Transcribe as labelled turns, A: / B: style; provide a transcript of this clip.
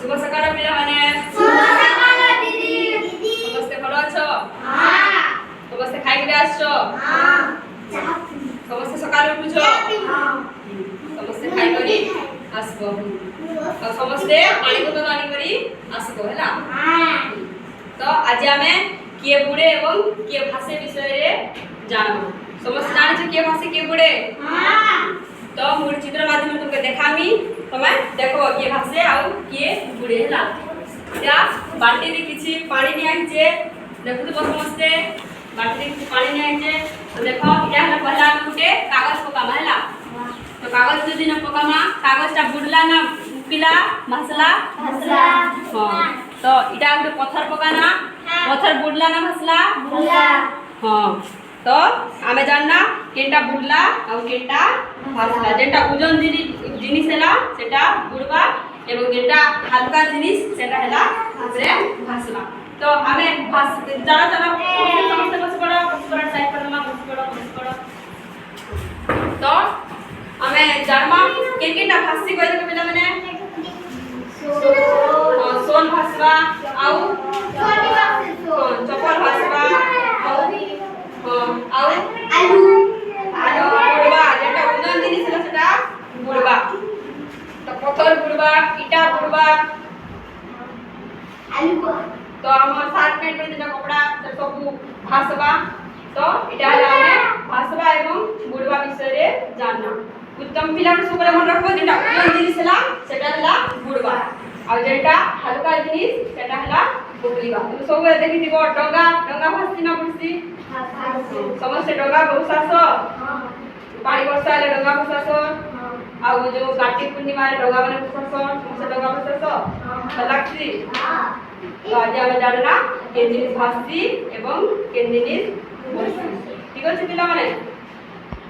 A: शुभ सकाळ पिलामाने
B: शुभ सकाळ दीदी
A: समस्ते भलो अछो
B: हां
A: समस्ते खाइ के आछो
B: हां
A: समस्ते सकाळ उठुछो
B: हां
A: समस्ते खाइ करी आसबो तो समस्ते पानी बोतल आनी करी आसबो हैला
B: हां
A: तो आज आमे किए बुड़े एवं किए भाषे विषय रे जानबो समस्त जानि छ किए भाषे किए बुड़े
B: हां
A: तो मूल चित्र माध्यम तुमके देखामी तमे देखो किए भाषे आउ किए बुड़े हैला या बाल्टी रे किछि पानी नि आइछे देखु तो समस्ते बाल्टी रे किछि पानी नि आइछे तो देखो या हला पहला गुटे कागज पकामा हैला तो कागज जदि न पकामा कागजटा बुडला ना पिला भासला हां तो इटा गुटे पत्थर पकाना पत्थर बुडला ना भासला हां तो आमे जानना केनटा बुडला और केनटा भासला जेटा ओजन जिनिस हैला सेटा बुडबा एवं जेटा हल्का जिनिस सेटा हैला ऊपरे भासला तो आमे भास जाना समस्त बस पड़ा साइड पर मा बस पड़ा तो आमे जानमा केनटा भासी कोइ पिला माने सोन भासवा आउ चपल भासवा आउ आलू बुडबा जेटा ओजन जिनिस हैला सेटा बुडबा तो पत्थर बुडबा इटा बुडबा
B: आलू
A: तो हमर साथ पेंट में जेटा कपड़ा से सब भासबा तो इटा हला हमें भासबा एवं बुडबा विषय रे जानना उत्तम पिला सबरे मन रखबो जेटा ओजन जिनिस हैला सेटा हला बुडबा और जेटा हल्का जिनिस सेटा हला बुडलिबा तो सब देखि दिबो डंगा भासी ना बुडसी समस्त डंगा बसासो पानी वर्षा हेले डंगा बसासो आ जो कार्तिक पूर्णिमा रे डंगा बने बसासो समस्त डंगा बसासो लागसी तो आज हम जानना केन जिनिस भासी एवं केन जिनिस बससी ठीक अछि पिला माने